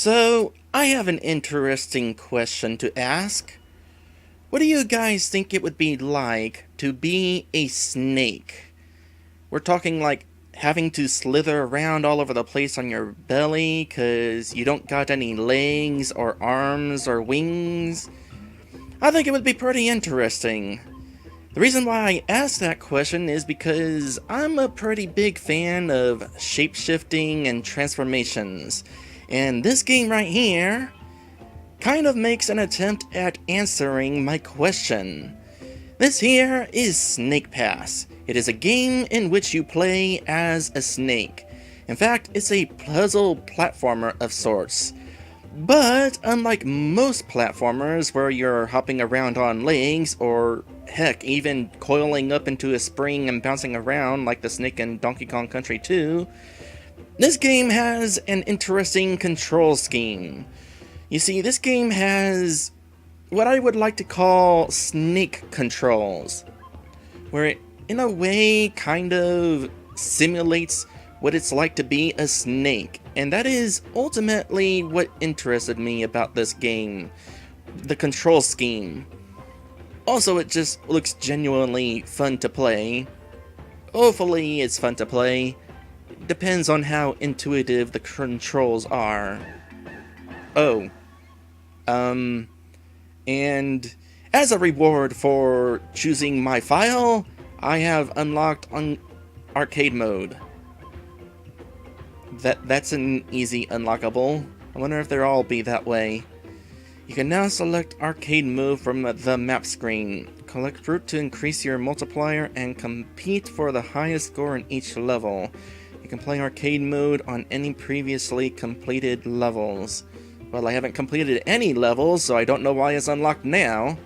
So, I have an interesting question to ask. What do you guys think it would be like to be a snake? We're talking like having to slither around all over the place on your belly because you don't got any legs or arms or wings. I think it would be pretty interesting. The reason why I asked that question is because I'm a pretty big fan of shapeshifting and transformations. And this game right here kind of makes an attempt at answering my question. This here is Snake Pass. It is a game in which you play as a snake. In fact, it's a puzzle platformer of sorts. But unlike most platformers where you're hopping around on legs, or heck, even coiling up into a spring and bouncing around like the snake in Donkey Kong Country 2, this game has an interesting control scheme. You see, this game has what I would like to call snake controls, where it, in a way, kind of simulates what it's like to be a snake. And that is ultimately what interested me about this game, the control scheme. Also, it just looks genuinely fun to play. Hopefully it's fun to play. Depends on how intuitive the controls are. Oh. And as a reward for choosing my file, I have unlocked on arcade mode. That's an easy unlockable. I wonder if they'll all be that way. You can now select arcade mode from the map screen. Collect fruit to increase your multiplier and compete for the highest score in each level. You can play arcade mode on any previously completed levels. Well, I haven't completed any levels, so I don't know why it's unlocked now.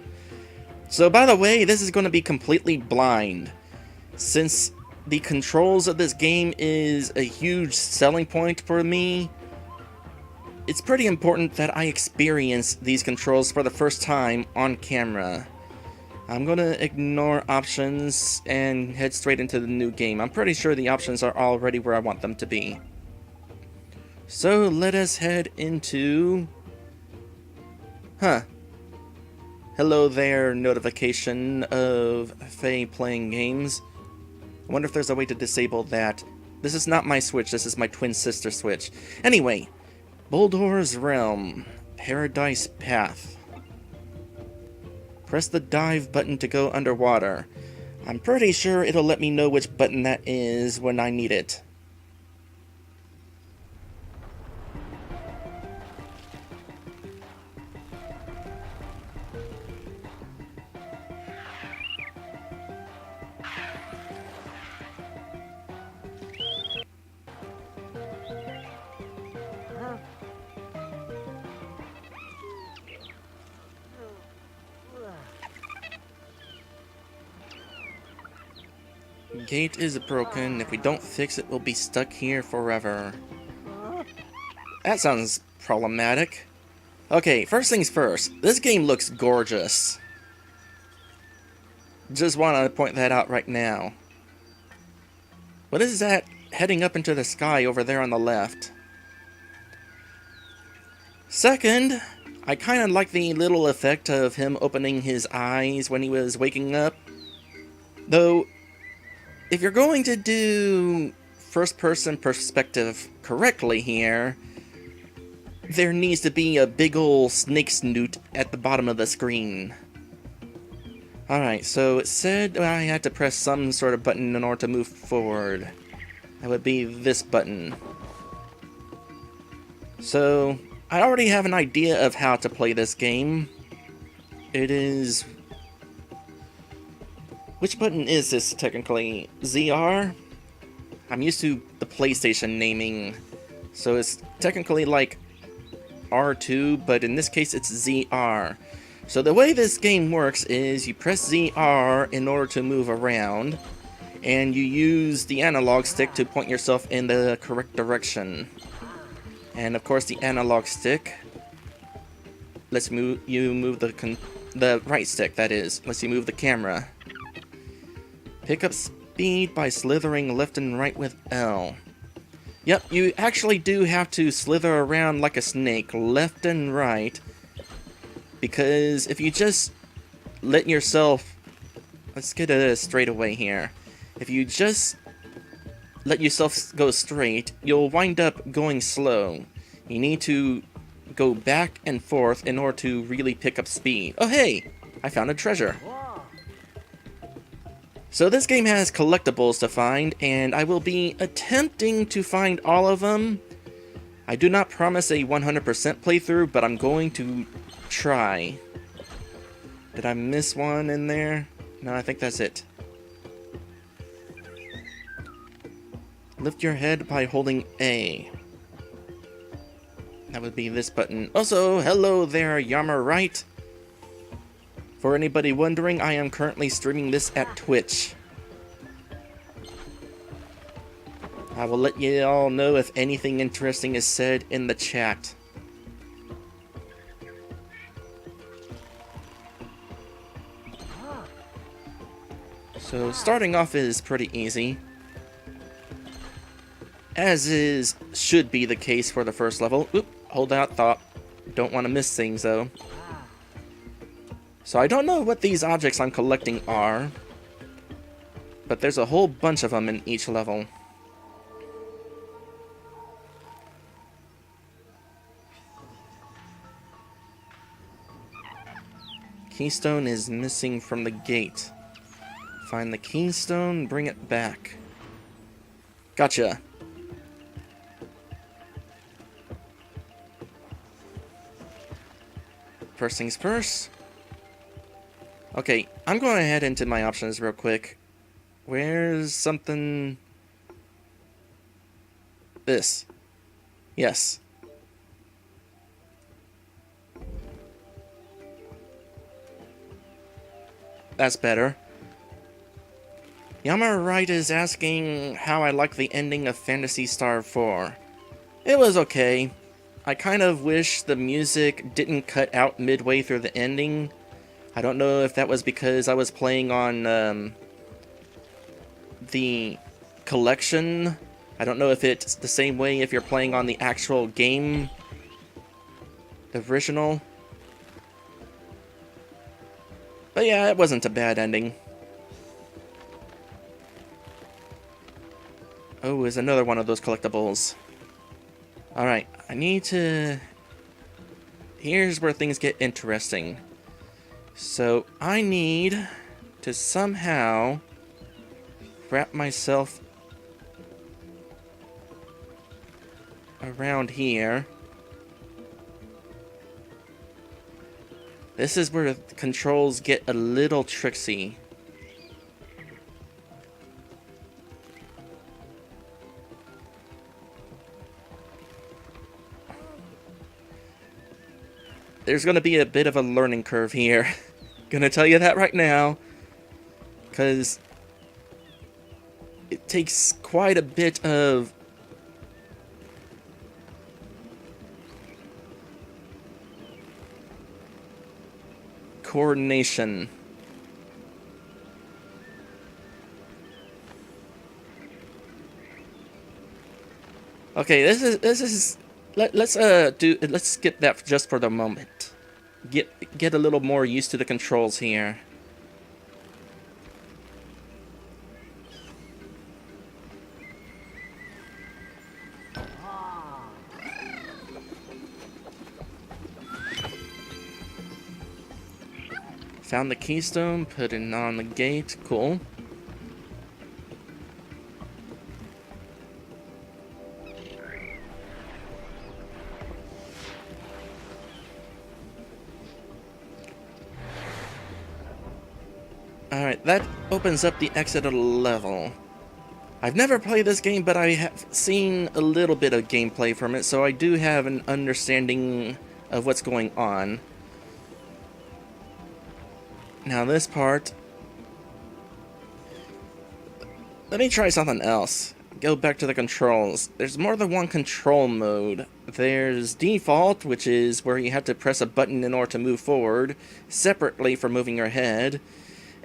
So, by the way, this is going to be completely blind. Since the controls of this game is a huge selling point for me, it's pretty important that I experience these controls for the first time on camera. I'm going to ignore options and head straight into the new game. I'm pretty sure the options are already where I want them to be. So let us head into... Hello there, notification of Faye playing games. I wonder if there's a way to disable that. This is not my Switch, this is my twin sister Switch. Anyway, Boldor's Realm, Paradise Path. Press the dive button to go underwater. I'm pretty sure it'll let me know which button that is when I need it. Gate is broken. If we don't fix it, we'll be stuck here forever. That sounds problematic. Okay, first things first. This game looks gorgeous. Just want to point that out right now. What is that heading up into the sky over there on the left? Second, I kind of like the little effect of him opening his eyes when he was waking up. Though, if you're going to do first-person perspective correctly here, there needs to be a big ol' snake snoot at the bottom of the screen. Alright, so it said I had to press some sort of button in order to move forward. That would be this button. So, I already have an idea of how to play this game. It is... Which button is this, technically? ZR? I'm used to the PlayStation naming, so it's technically like R2, but in this case it's ZR. So the way this game works is you press ZR in order to move around, and you use the analog stick to point yourself in the correct direction. And of course the analog stick lets you move the right stick, that is, lets you move the camera. Pick up speed by slithering left and right with L. Yep, you actually do have to slither around like a snake, left and right, because if you just let yourself... Let's get it straight away here. If you just let yourself go straight, you'll wind up going slow. You need to go back and forth in order to really pick up speed. Oh hey! I found a treasure. So this game has collectibles to find, and I will be attempting to find all of them. I do not promise a 100% playthrough, but I'm going to try. Did I miss one in there? No, I think that's it. Lift your head by holding A. That would be this button. Also, hello there, Yammer Right. For anybody wondering, I am currently streaming this at Twitch. I will let you all know if anything interesting is said in the chat. So starting off is pretty easy. Should be the case for the first level. Oop, hold out thought. Don't want to miss things though. So I don't know what these objects I'm collecting are, but there's a whole bunch of them in each level. Keystone is missing from the gate. Find the keystone, bring it back. Gotcha. First things first. Okay, I'm going to head into my options real quick. Where's something... This. Yes. That's better. Yammer Right is asking how I like the ending of Phantasy Star 4. It was okay. I kind of wish the music didn't cut out midway through the ending. I don't know if that was because I was playing on the collection. I don't know if it's the same way if you're playing on the actual game, the original. But yeah, it wasn't a bad ending. Oh, is another one of those collectibles. Alright, I need to... Here's where things get interesting. So, I need to somehow wrap myself around here. This is where the controls get a little tricksy. There's going to be a bit of a learning curve here. Gonna tell you that right now. Because it takes quite a bit of coordination. Okay, let's skip that just for the moment. Get a little more used to the controls here. Found the keystone, put it on the gate, cool. Alright, that opens up the exit of the level. I've never played this game, but I have seen a little bit of gameplay from it, so I do have an understanding of what's going on. Now this part... Let me try something else. Go back to the controls. There's more than one control mode. There's default, which is where you have to press a button in order to move forward, separately from moving your head.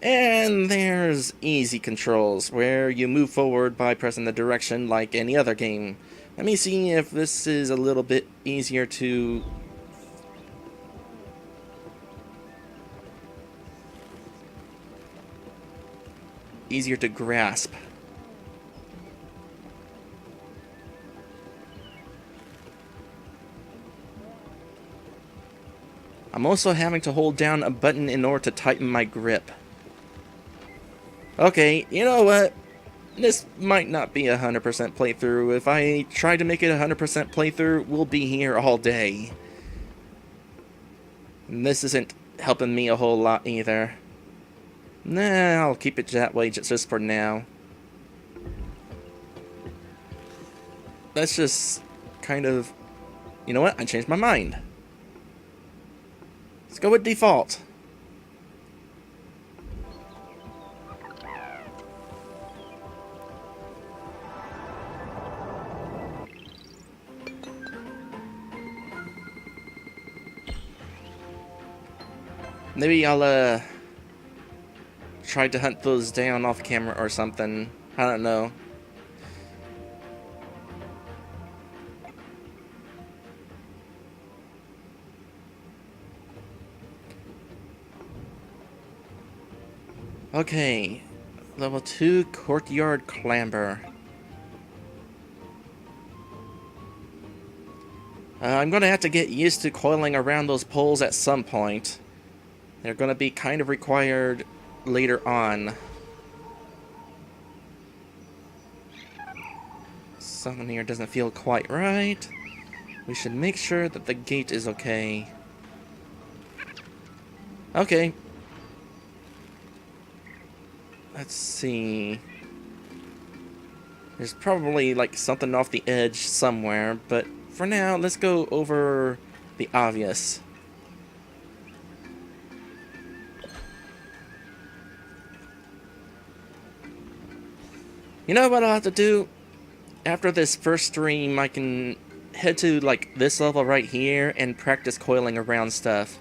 And there's easy controls, where you move forward by pressing the direction like any other game. Let me see if this is a little bit easier to... easier to grasp. I'm also having to hold down a button in order to tighten my grip. Okay, you know what? This might not be a 100% playthrough. If I try to make it a 100% playthrough, we'll be here all day. And this isn't helping me a whole lot either. Nah, I'll keep it that way just for now. That's just kind of... You know what? I changed my mind. Let's go with default. Maybe I'll try to hunt those down off camera or something. I don't know. Okay, level 2 courtyard clamber. I'm gonna have to get used to coiling around those poles at some point. They're gonna be kind of required later on. Something here doesn't feel quite right. We should make sure that the gate is okay. Okay. Let's see. There's probably like something off the edge somewhere, but for now, let's go over the obvious. You know what I'll have to do? After this first stream, I can head to like this level right here and practice coiling around stuff.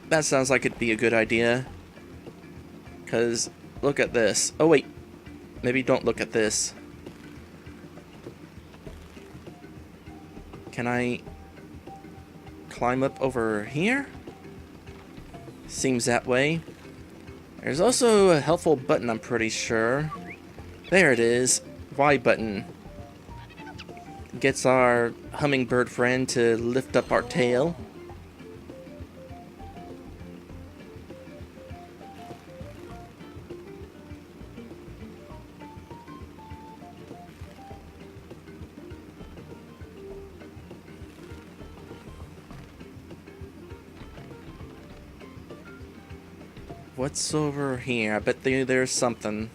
That sounds like it'd be a good idea. Because, look at this. Oh wait, maybe don't look at this. Can I climb up over here? Seems that way. There's also a helpful button, I'm pretty sure. There it is. Y button. Gets our hummingbird friend to lift up our tail. What's over here? I bet there's something.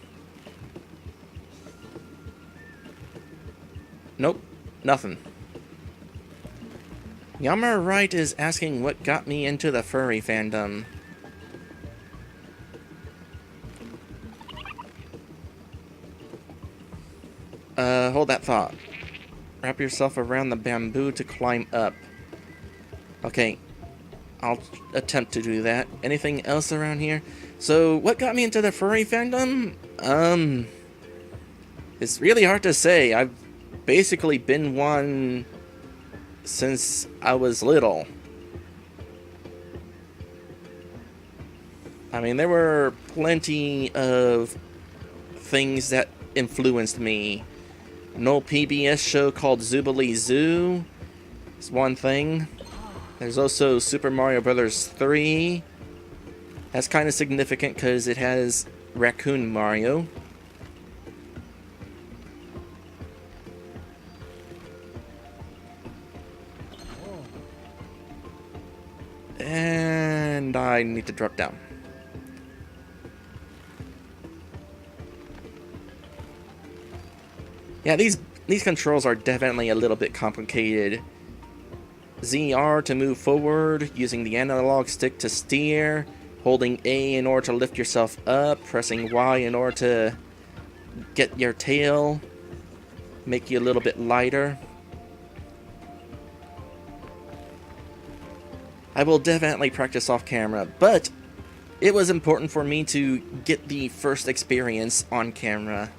Nope, nothing. Yammer Right is asking what got me into the furry fandom. Hold that thought. Wrap yourself around the bamboo to climb up. Okay, I'll attempt to do that. Anything else around here? So, what got me into the furry fandom? It's really hard to say. I've basically been one since I was little. I mean, there were plenty of things that influenced me. An old PBS show called Zoobilee Zoo is one thing. There's also Super Mario Bros. 3. That's kind of significant because it has Raccoon Mario. And I need to drop down. Yeah, these controls are definitely a little bit complicated. ZR to move forward, using the analog stick to steer, holding A in order to lift yourself up, pressing Y in order to get your tail, make you a little bit lighter. I will definitely practice off camera, but it was important for me to get the first experience on camera.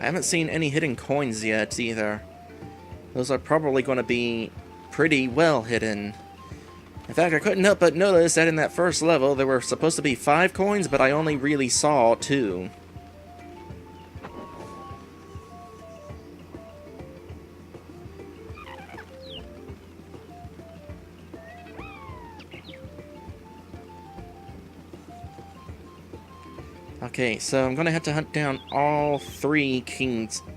I haven't seen any hidden coins yet either. Those are probably going to be pretty well hidden. In fact, I couldn't help but notice that in that first level there were supposed to be 5 coins, but I only really saw 2. Okay, so I'm gonna have to hunt down all 3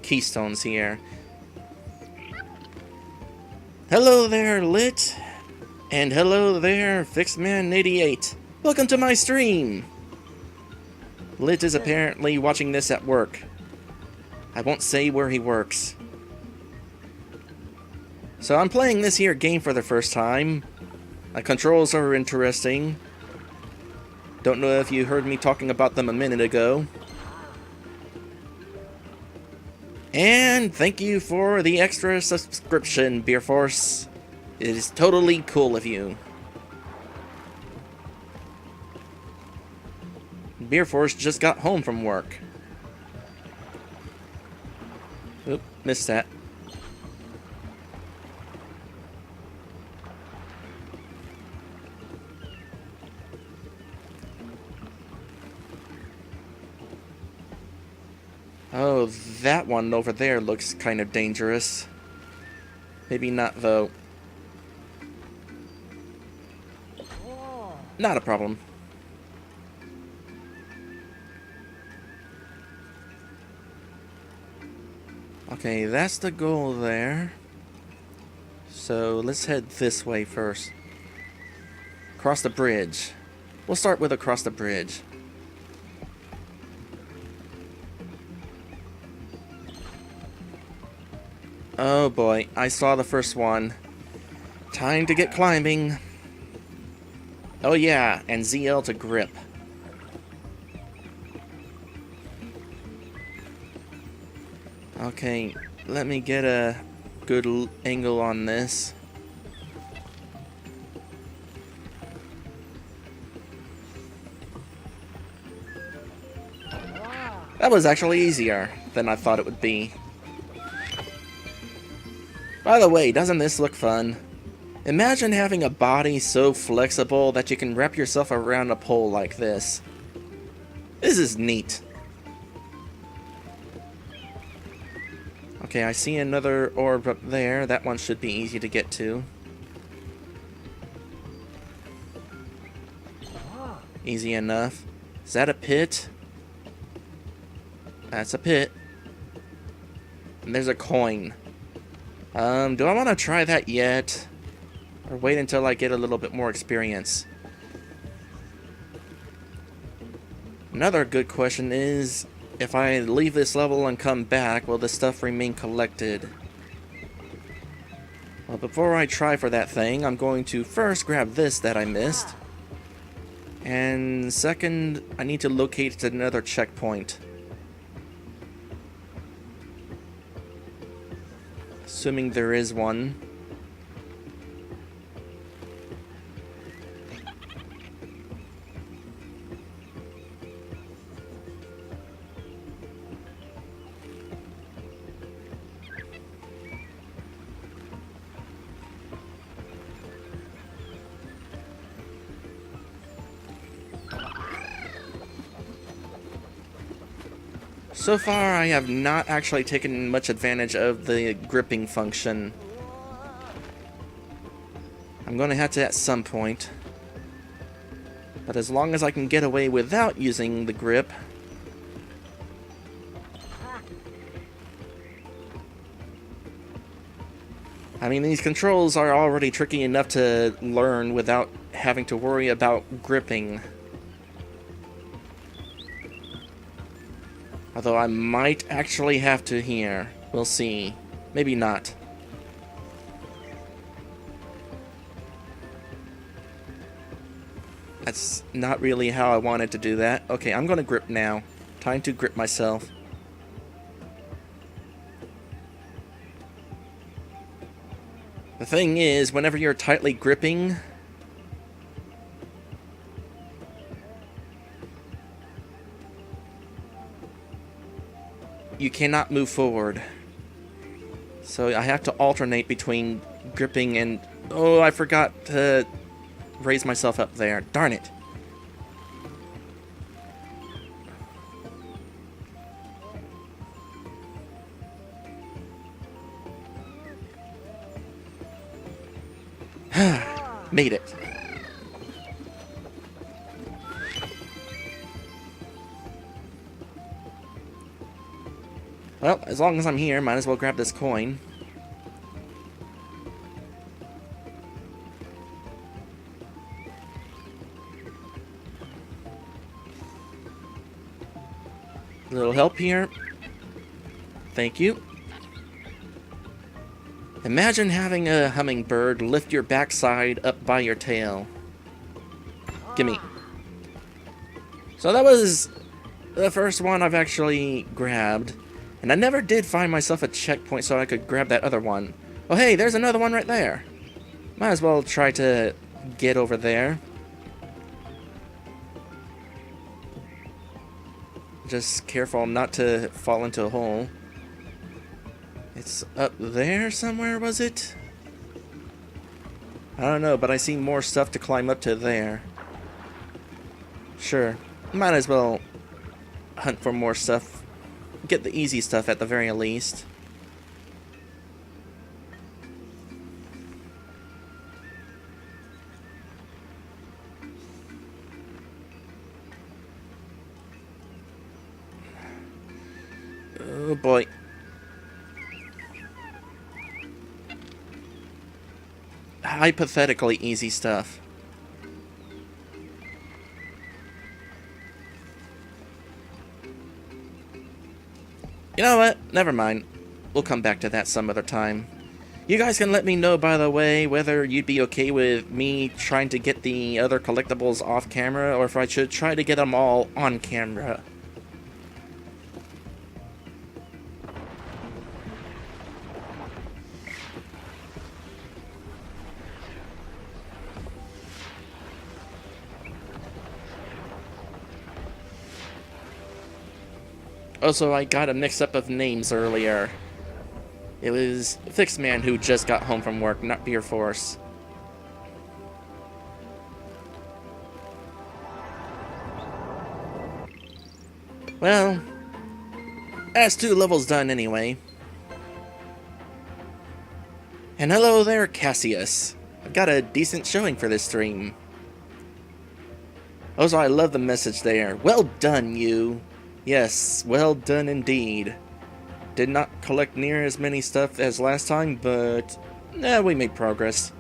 keystones here. Hello there, Lit! And hello there, Fixman88. Welcome to my stream! Lit is apparently watching this at work. I won't say where he works. So I'm playing this here game for the first time. The controls are interesting. Don't know if you heard me talking about them a minute ago. And thank you for the extra subscription, Beer Force. It is totally cool of you. Beer Force just got home from work. Oop, missed that. Oh, that one over there looks kind of dangerous. Maybe not, though. Not a problem. Okay, that's the goal there. So let's head this way first. Across the bridge. We'll start with across the bridge. Oh boy, I saw the first one. Time to get climbing. Oh yeah, and ZL to grip. Okay, let me get a good angle on this. That was actually easier than I thought it would be. By the way, doesn't this look fun? Imagine having a body so flexible that you can wrap yourself around a pole like this. This is neat. Okay, I see another orb up there. That one should be easy to get to. Easy enough. Is that a pit? That's a pit. And there's a coin. Do I want to try that yet? Or wait until I get a little bit more experience? Another good question is, if I leave this level and come back, will the stuff remain collected? Well, before I try for that thing, I'm going to first grab this that I missed. And second, I need to locate another checkpoint. Assuming there is one. So far, I have not actually taken much advantage of the gripping function. I'm going to have to at some point. But as long as I can get away without using the grip... I mean, these controls are already tricky enough to learn without having to worry about gripping. Although I might actually have to here. We'll see. Maybe not. That's not really how I wanted to do that. Okay, I'm gonna grip now. Time to grip myself. The thing is, whenever you're tightly gripping, you cannot move forward. So I have to alternate between gripping and... Oh, I forgot to raise myself up there. Darn it. Made it. Well, as long as I'm here, might as well grab this coin. A little help here. Thank you. Imagine having a hummingbird lift your backside up by your tail. Gimme. So that was the first one I've actually grabbed. And I never did find myself a checkpoint so I could grab that other one. Oh hey, there's another one right there. Might as well try to get over there. Just careful not to fall into a hole. It's up there somewhere, was it? I don't know, but I see more stuff to climb up to there. Sure, might as well hunt for more stuff. Get the easy stuff at the very least. Oh boy. Hypothetically easy stuff. You know what? Never mind. We'll come back to that some other time. You guys can let me know, by the way, whether you'd be okay with me trying to get the other collectibles off camera, or if I should try to get them all on camera. Also, I got a mix-up of names earlier. It was Fixman who just got home from work, not Beer Force. Well, that's 2 levels done anyway. And hello there, Cassius. I've got a decent showing for this stream. Also, I love the message there. Well done, you. Yes, well done indeed. Did not collect near as many stuff as last time, but we made progress.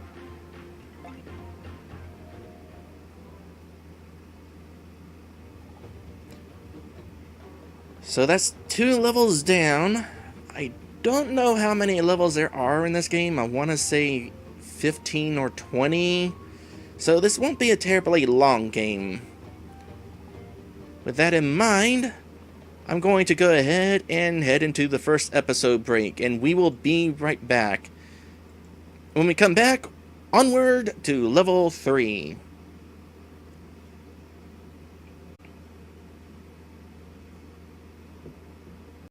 So that's 2 levels down. I don't know how many levels there are in this game. I want to say 15 or 20. So this won't be a terribly long game. With that in mind, I'm going to go ahead and head into the first episode break, and we will be right back. When we come back, onward to level 3.